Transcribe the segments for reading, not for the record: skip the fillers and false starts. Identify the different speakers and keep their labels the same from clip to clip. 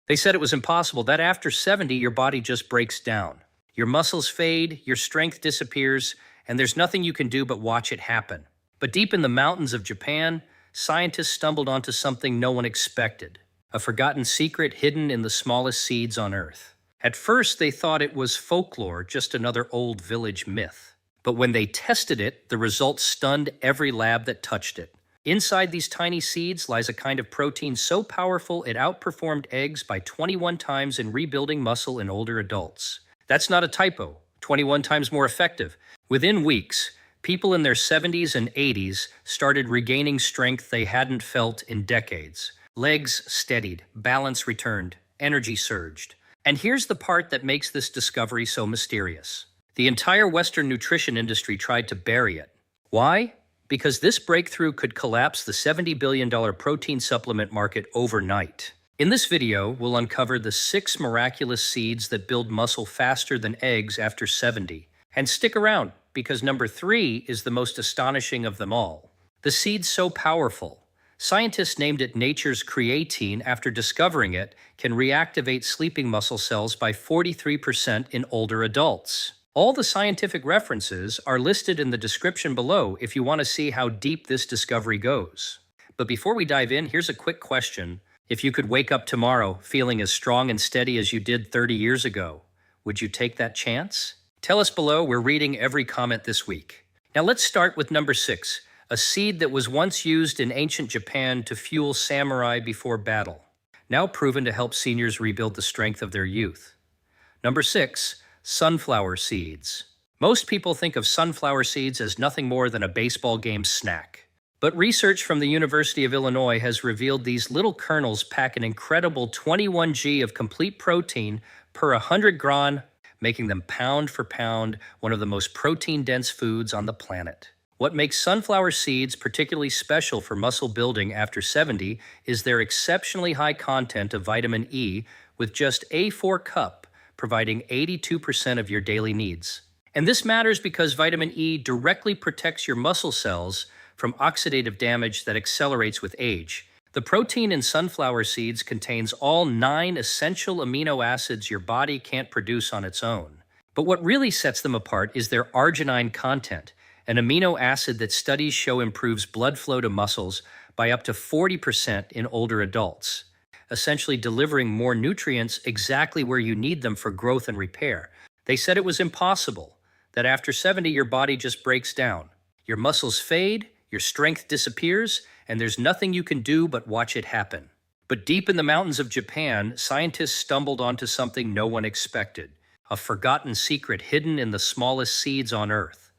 Speaker 1: They said it was impossible, that after 70, your body just breaks down. Your muscles fade, your strength disappears, and there's nothing you can do but watch it happen. But deep in the mountains of Japan, scientists stumbled onto something no one expected, a forgotten secret hidden in the smallest seeds on Earth. At first, they thought it was folklore, just another old village myth. But when they tested it, the results stunned every lab that touched it. Inside these tiny seeds lies a kind of protein so powerful it outperformed eggs by 21 times in rebuilding muscle in older adults. That's not a typo, 21 times more effective. Within weeks, people in their 70s and 80s started regaining strength they hadn't felt in decades. Legs steadied, balance returned, energy surged. And here's the part that makes this discovery so mysterious. The entire Western nutrition industry tried to bury it. Why? Because this breakthrough could collapse the $70 billion protein supplement market overnight. In this video, we'll uncover the 6 miraculous seeds that build muscle faster than eggs after 70. And stick around, because number 3 is the most astonishing of them all. The seed's so powerful. Scientists named it nature's creatine after discovering it can reactivate sleeping muscle cells by 43% in older adults. All the scientific references are listed in the description below if you want to see how deep this discovery goes. But before we dive in, here's a quick question. If you could wake up tomorrow feeling as strong and steady as you did 30 years ago, would you take that chance? Tell us below, we're reading every comment this week. Now let's start with number 6, a seed that was once used in ancient Japan to fuel samurai before battle, now proven to help seniors rebuild the strength of their youth. Number 6, sunflower seeds. Most people think of sunflower seeds as nothing more than a baseball game snack. But research from the University of Illinois has revealed these little kernels pack an incredible 21 g of complete protein per 100 gram, making them pound for pound one of the most protein-dense foods on the planet. What makes sunflower seeds particularly special for muscle building after 70 is their exceptionally high content of vitamin E, with just a 4 cup, providing 82% of your daily needs. And this matters because vitamin E directly protects your muscle cells from oxidative damage that accelerates with age. The protein in sunflower seeds contains all 9 essential amino acids your body can't produce on its own. But what really sets them apart is their arginine content, an amino acid that studies show improves blood flow to muscles by up to 40% in older adults, essentially delivering more nutrients exactly where you need them for growth and repair. They said it was impossible, that after 70 your body just breaks down. Your muscles fade, your strength disappears, and there's nothing you can do but watch it happen. But deep in the mountains of Japan, scientists stumbled onto something no one expected, a forgotten secret hidden in the smallest seeds on Earth.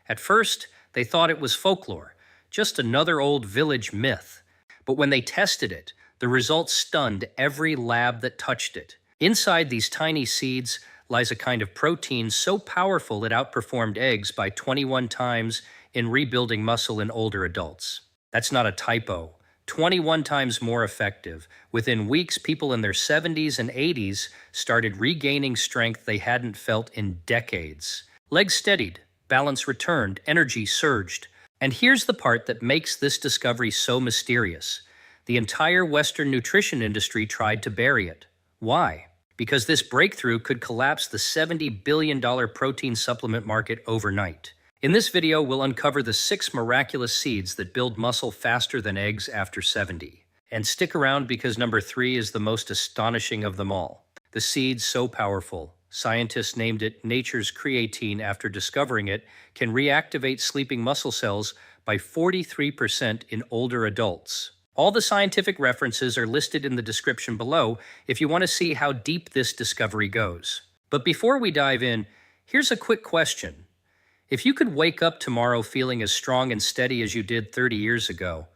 Speaker 1: At first, they thought it was folklore, just another old village myth. But when they tested it, the results stunned every lab that touched it. Inside these tiny seeds lies a kind of protein so powerful it outperformed eggs by 21 times in rebuilding muscle in older adults. That's not a typo. 21 times more effective. Within weeks, people in their 70s and 80s started regaining strength they hadn't felt in decades. Legs steadied, balance returned, energy surged. And here's the part that makes this discovery so mysterious. The entire Western nutrition industry tried to bury it. Why? Because this breakthrough could collapse the $70 billion protein supplement market overnight. In this video, we'll uncover the 6 miraculous seeds that build muscle faster than eggs after 70. And stick around because number 3 is the most astonishing of them all. The seed's so powerful, scientists named it nature's creatine after discovering it can reactivate sleeping muscle cells by 43% in older adults. All the scientific references are listed in the description below if you want to see how deep this discovery goes. But before we dive in, here's a quick question. If you could wake up tomorrow feeling as strong and steady as you did 30 years ago,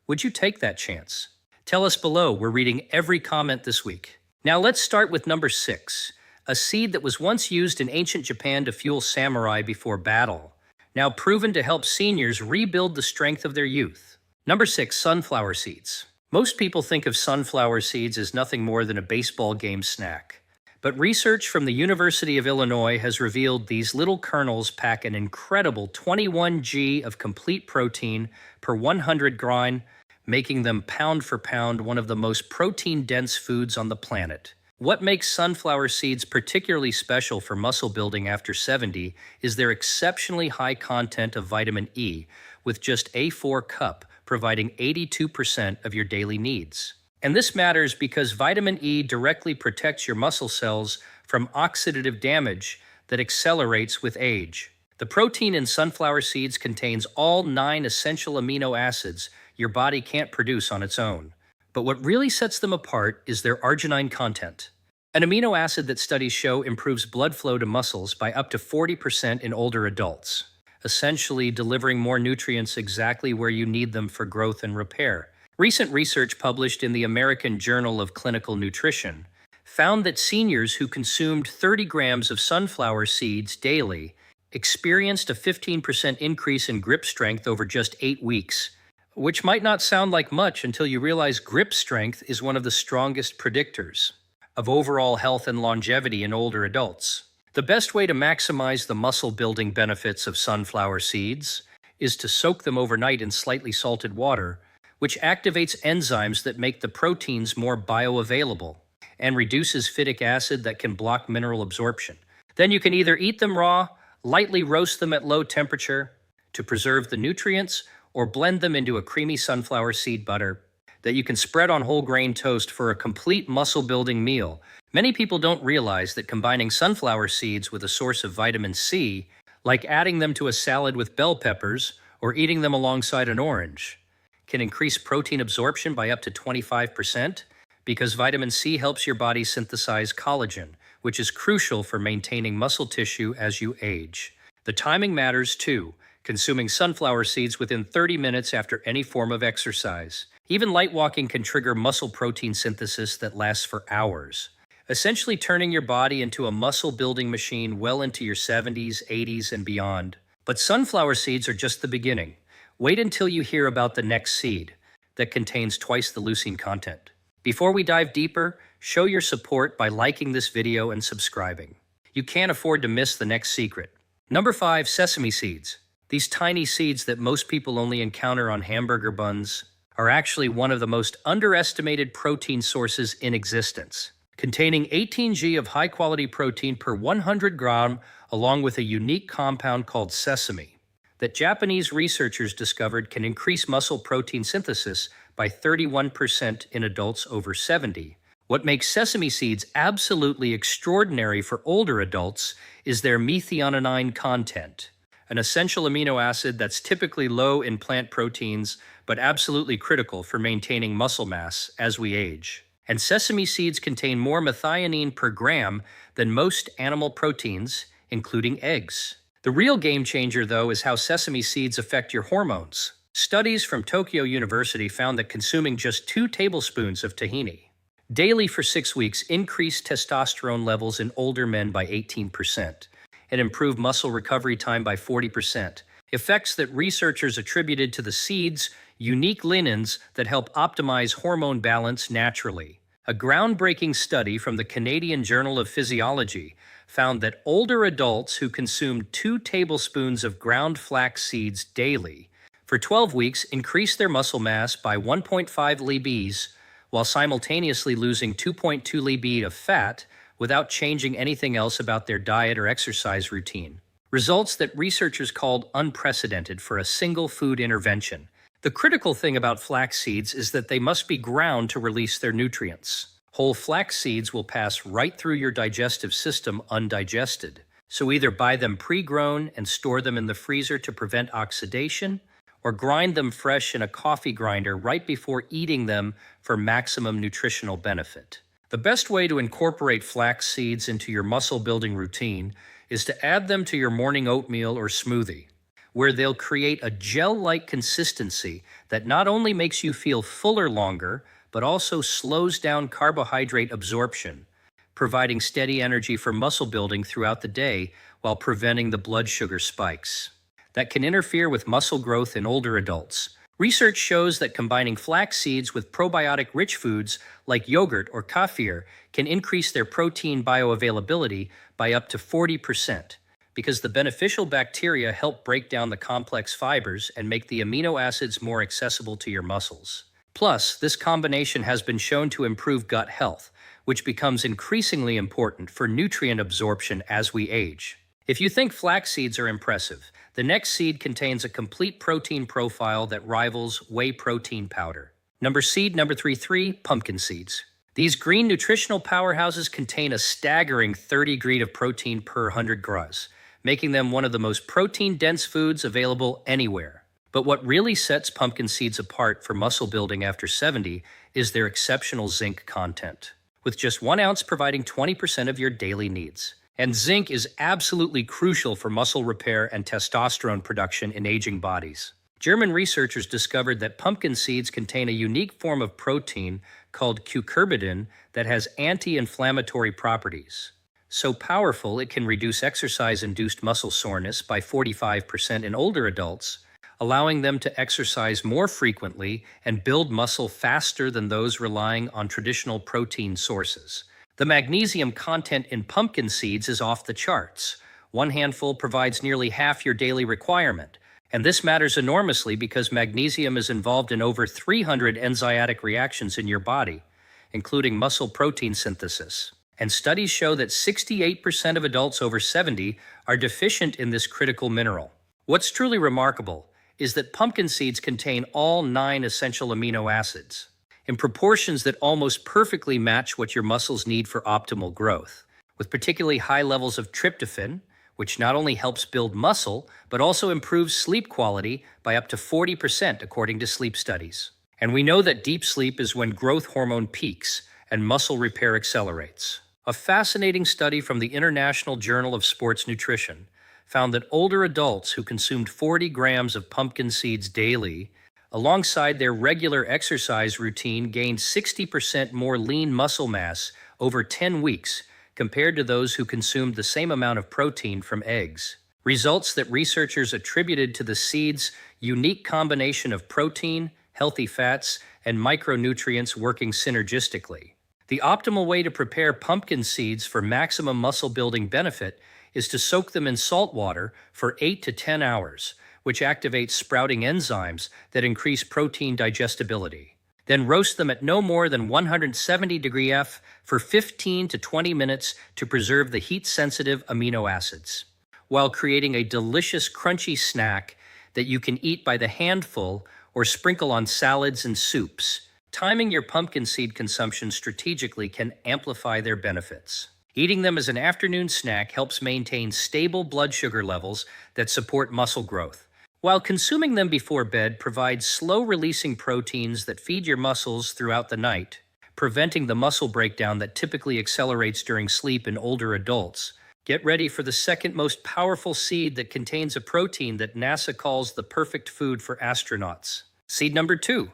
Speaker 1: would you take that chance? Tell us below, we're reading every comment this week. Now let's start with number 6, a seed that was once used in ancient Japan to fuel samurai before battle, now proven to help seniors rebuild the strength of their youth. Number 6, sunflower seeds. Most people think of sunflower seeds as nothing more than a baseball game snack. But research from the University of Illinois has revealed these little kernels pack an incredible 21 g of complete protein per 100 gram, making them pound for pound one of the most protein-dense foods on the planet. What makes sunflower seeds particularly special for muscle building after 70 is their exceptionally high content of vitamin E, with just a 4 cup providing 82% of your daily needs. And this matters because vitamin E directly protects your muscle cells from oxidative damage that accelerates with age. The protein in sunflower seeds contains all 9 essential amino acids your body can't produce on its own. But what really sets them apart is their arginine content, an amino acid that studies show improves blood flow to muscles by up to 40% in older adults, essentially delivering more nutrients exactly where you need them for growth and repair. Recent research published in the American Journal of Clinical Nutrition found that seniors who consumed 30 grams of sunflower seeds daily experienced a 15% increase in grip strength over just 8 weeks, which might not sound like much until you realize grip strength is one of the strongest predictors of overall health and longevity in older adults. The best way to maximize the muscle-building benefits of sunflower seeds is to soak them overnight in slightly salted water, which activates enzymes that make the proteins more bioavailable and reduces phytic acid that can block mineral absorption. Then you can either eat them raw, lightly roast them at low temperature to preserve the nutrients, or blend them into a creamy sunflower seed butter that you can spread on whole grain toast for a complete muscle-building meal. Many people don't realize that combining sunflower seeds with a source of vitamin C, like adding them to a salad with bell peppers or eating them alongside an orange, can increase protein absorption by up to 25% because vitamin C helps your body synthesize collagen, which is crucial for maintaining muscle tissue as you age. The timing matters too, consuming sunflower seeds within 30 minutes after any form of exercise. Even light walking can trigger muscle protein synthesis that lasts for hours, essentially turning your body into a muscle-building machine well into your 70s, 80s, and beyond. But sunflower seeds are just the beginning. Wait until you hear about the next seed that contains twice the leucine content. Before we dive deeper, show your support by liking this video and subscribing. You can't afford to miss the next secret. Number 5, sesame seeds. These tiny seeds that most people only encounter on hamburger buns are actually one of the most underestimated protein sources in existence, containing 18 g of high-quality protein per 100 gram, along with a unique compound called sesame that Japanese researchers discovered can increase muscle protein synthesis by 31% in adults over 70. What makes sesame seeds absolutely extraordinary for older adults is their methionine content, an essential amino acid that's typically low in plant proteins but absolutely critical for maintaining muscle mass as we age. And sesame seeds contain more methionine per gram than most animal proteins, including eggs. The real game changer, though, is how sesame seeds affect your hormones. Studies from Tokyo University found that consuming just 2 tablespoons of tahini daily for 6 weeks increased testosterone levels in older men by 18% and improved muscle recovery time by 40%, effects that researchers attributed to the seeds' unique lignins that help optimize hormone balance naturally. A groundbreaking study from the Canadian Journal of Physiology found that older adults who consumed 2 tablespoons of ground flax seeds daily for 12 weeks increased their muscle mass by 1.5 lbs while simultaneously losing 2.2 lb of fat without changing anything else about their diet or exercise routine. Results that researchers called unprecedented for a single food intervention. The critical thing about flax seeds is that they must be ground to release their nutrients. Whole flax seeds will pass right through your digestive system undigested, so either buy them pre-grown and store them in the freezer to prevent oxidation, or grind them fresh in a coffee grinder right before eating them for maximum nutritional benefit. The best way to incorporate flax seeds into your muscle-building routine is to add them to your morning oatmeal or smoothie, where they'll create a gel-like consistency that not only makes you feel fuller longer, but also slows down carbohydrate absorption, providing steady energy for muscle building throughout the day while preventing the blood sugar spikes that can interfere with muscle growth in older adults. Research shows that combining flax seeds with probiotic-rich foods like yogurt or kefir can increase their protein bioavailability by up to 40%, because the beneficial bacteria help break down the complex fibers and make the amino acids more accessible to your muscles. Plus, this combination has been shown to improve gut health, which becomes increasingly important for nutrient absorption as we age. If you think flax seeds are impressive, the next seed contains a complete protein profile that rivals whey protein powder. Number 33, pumpkin seeds. These green nutritional powerhouses contain a staggering 30 grams of protein per 100 grams, making them one of the most protein-dense foods available anywhere. But what really sets pumpkin seeds apart for muscle building after 70 is their exceptional zinc content, with just 1 ounce providing 20% of your daily needs. And zinc is absolutely crucial for muscle repair and testosterone production in aging bodies. German researchers discovered that pumpkin seeds contain a unique form of protein called cucurbitin that has anti-inflammatory properties. So powerful it can reduce exercise-induced muscle soreness by 45% in older adults, allowing them to exercise more frequently and build muscle faster than those relying on traditional protein sources. The magnesium content in pumpkin seeds is off the charts. 1 handful provides nearly half your daily requirement. And this matters enormously because magnesium is involved in over 300 enzymatic reactions in your body, including muscle protein synthesis. And studies show that 68% of adults over 70 are deficient in this critical mineral. What's truly remarkable is that pumpkin seeds contain all 9 essential amino acids, in proportions that almost perfectly match what your muscles need for optimal growth, with particularly high levels of tryptophan, which not only helps build muscle, but also improves sleep quality by up to 40% according to sleep studies. And we know that deep sleep is when growth hormone peaks and muscle repair accelerates. A fascinating study from the International Journal of Sports Nutrition found that older adults who consumed 40 grams of pumpkin seeds daily alongside their regular exercise routine gained 60% more lean muscle mass over 10 weeks compared to those who consumed the same amount of protein from eggs. Results that researchers attributed to the seeds' unique combination of protein, healthy fats, and micronutrients working synergistically. The optimal way to prepare pumpkin seeds for maximum muscle building benefit is to soak them in salt water for 8 to 10 hours, which activates sprouting enzymes that increase protein digestibility. Then roast them at no more than 170 degrees F for 15 to 20 minutes to preserve the heat-sensitive amino acids, while creating a delicious crunchy snack that you can eat by the handful or sprinkle on salads and soups. Timing your pumpkin seed consumption strategically can amplify their benefits. Eating them as an afternoon snack helps maintain stable blood sugar levels that support muscle growth, while consuming them before bed provides slow-releasing proteins that feed your muscles throughout the night, preventing the muscle breakdown that typically accelerates during sleep in older adults. Get ready for the second most powerful seed that contains a protein that NASA calls the perfect food for astronauts. Seed number two,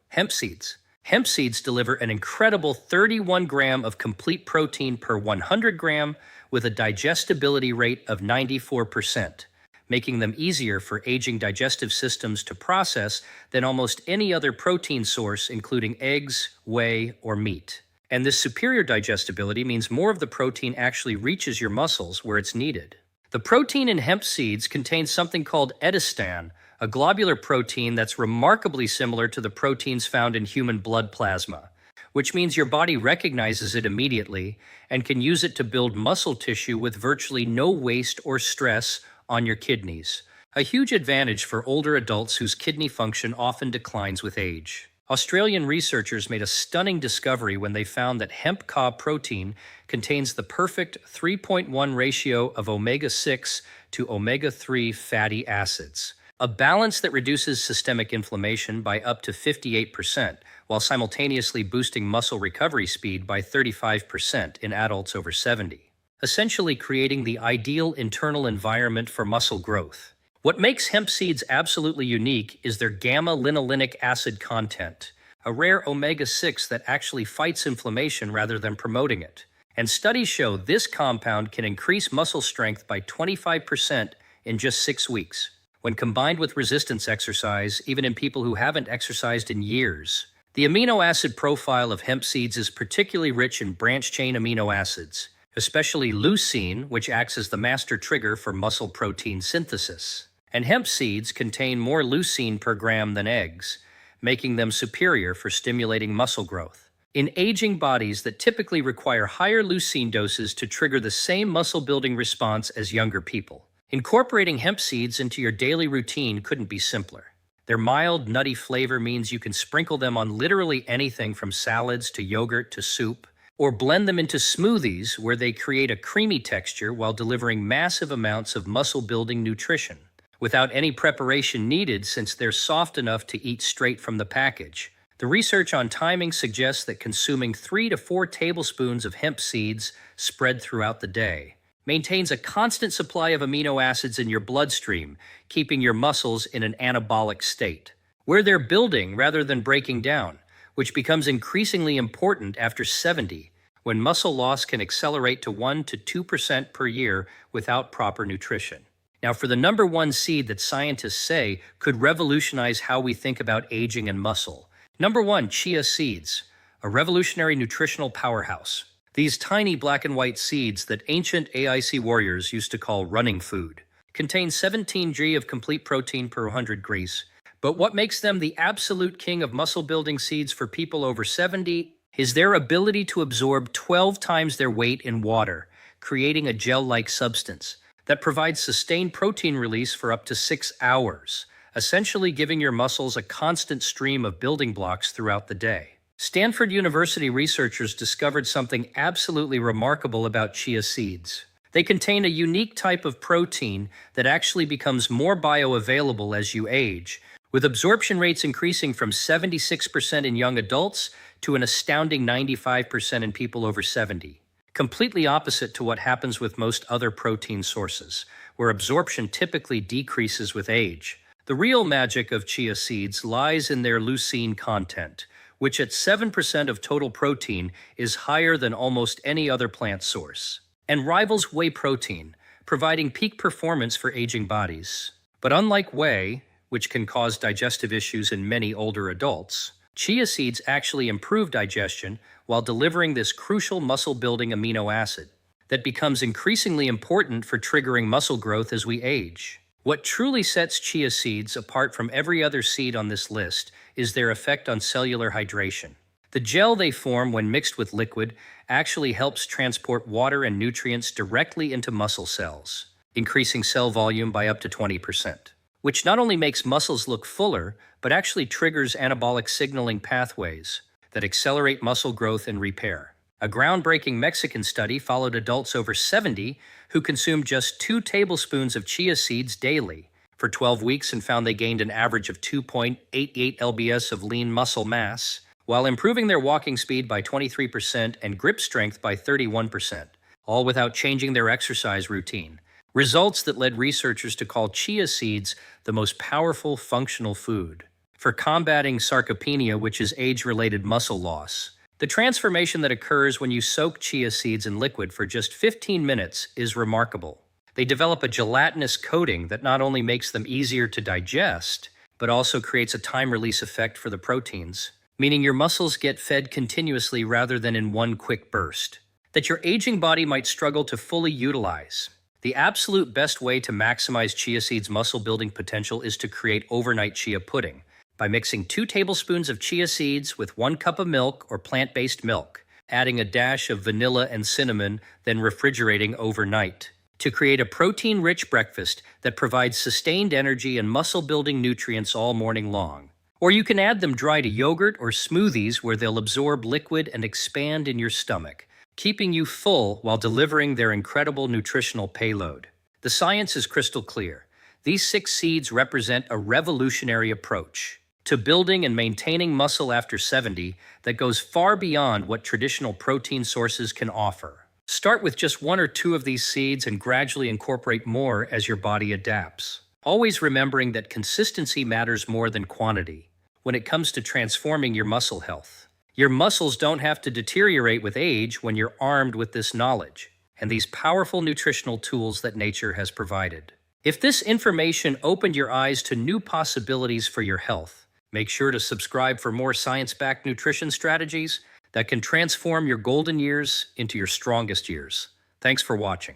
Speaker 1: hemp seeds. Hemp seeds deliver an incredible 31 grams of complete protein per 100 grams with a digestibility rate of 94%. Making them easier for aging digestive systems to process than almost any other protein source, including eggs, whey, or meat. And this superior digestibility means more of the protein actually reaches your muscles where it's needed. The protein in hemp seeds contains something called edestan, a globular protein that's remarkably similar to the proteins found in human blood plasma, which means your body recognizes it immediately and can use it to build muscle tissue with virtually no waste or stress on your kidneys, a huge advantage for older adults whose kidney function often declines with age. Australian researchers made a stunning discovery when they found that hemp cob protein contains the perfect 3.1 ratio of omega-6 to omega-3 fatty acids, a balance that reduces systemic inflammation by up to 58%, while simultaneously boosting muscle recovery speed by 35% in adults over 70. Essentially creating the ideal internal environment for muscle growth. What makes hemp seeds absolutely unique is their gamma-linolenic acid content, a rare omega-6 that actually fights inflammation rather than promoting it. And studies show this compound can increase muscle strength by 25% in just 6 weeks, when combined with resistance exercise, even in people who haven't exercised in years. The amino acid profile of hemp seeds is particularly rich in branched-chain amino acids, especially leucine, which acts as the master trigger for muscle protein synthesis. And hemp seeds contain more leucine per gram than eggs, making them superior for stimulating muscle growth. In aging bodies that typically require higher leucine doses to trigger the same muscle-building response as younger people, incorporating hemp seeds into your daily routine couldn't be simpler. Their mild, nutty flavor means you can sprinkle them on literally anything from salads to yogurt to soup, or blend them into smoothies where they create a creamy texture while delivering massive amounts of muscle-building nutrition, without any preparation needed since they're soft enough to eat straight from the package. The research on timing suggests that consuming 3 to 4 tablespoons of hemp seeds spread throughout the day maintains a constant supply of amino acids in your bloodstream, keeping your muscles in an anabolic state, where they're building rather than breaking down, which becomes increasingly important after 70, when muscle loss can accelerate to 1 to 2% per year without proper nutrition. Now, for the number one seed that scientists say could revolutionize how we think about aging and muscle. Number 1, chia seeds, a revolutionary nutritional powerhouse. These tiny black and white seeds that ancient AIC warriors used to call running food contain 17 g of complete protein per 100 grams. But what makes them the absolute king of muscle-building seeds for people over 70 is their ability to absorb 12 times their weight in water, creating a gel-like substance that provides sustained protein release for up to 6 hours, essentially giving your muscles a constant stream of building blocks throughout the day. Stanford University researchers discovered something absolutely remarkable about chia seeds. They contain a unique type of protein that actually becomes more bioavailable as you age, with absorption rates increasing from 76% in young adults to an astounding 95% in people over 70. Completely opposite to what happens with most other protein sources, where absorption typically decreases with age. The real magic of chia seeds lies in their leucine content, which at 7% of total protein is higher than almost any other plant source, and rivals whey protein, providing peak performance for aging bodies. But unlike whey, which can cause digestive issues in many older adults, chia seeds actually improve digestion while delivering this crucial muscle-building amino acid that becomes increasingly important for triggering muscle growth as we age. What truly sets chia seeds apart from every other seed on this list is their effect on cellular hydration. The gel they form when mixed with liquid actually helps transport water and nutrients directly into muscle cells, increasing cell volume by up to 20%, which not only makes muscles look fuller, but actually triggers anabolic signaling pathways that accelerate muscle growth and repair. A groundbreaking Mexican study followed adults over 70 who consumed just 2 tablespoons of chia seeds daily for 12 weeks and found they gained an average of 2.88 lbs of lean muscle mass, while improving their walking speed by 23% and grip strength by 31%, all without changing their exercise routine. Results that led researchers to call chia seeds the most powerful functional food for combating sarcopenia, which is age-related muscle loss. The transformation that occurs when you soak chia seeds in liquid for just 15 minutes is remarkable. They develop a gelatinous coating that not only makes them easier to digest, but also creates a time-release effect for the proteins, meaning your muscles get fed continuously rather than in one quick burst, that your aging body might struggle to fully utilize. The absolute best way to maximize chia seeds' muscle-building potential is to create overnight chia pudding, by mixing 2 tablespoons of chia seeds with 1 cup of milk or plant-based milk, adding a dash of vanilla and cinnamon, then refrigerating overnight, to create a protein-rich breakfast that provides sustained energy and muscle-building nutrients all morning long. Or you can add them dry to yogurt or smoothies where they'll absorb liquid and expand in your stomach, keeping you full while delivering their incredible nutritional payload. The science is crystal clear. These 6 seeds represent a revolutionary approach to building and maintaining muscle after 70 that goes far beyond what traditional protein sources can offer. Start with just 1 or 2 of these seeds and gradually incorporate more as your body adapts. Always remembering that consistency matters more than quantity when it comes to transforming your muscle health. Your muscles don't have to deteriorate with age when you're armed with this knowledge and these powerful nutritional tools that nature has provided. If this information opened your eyes to new possibilities for your health, make sure to subscribe for more science-backed nutrition strategies that can transform your golden years into your strongest years. Thanks for watching.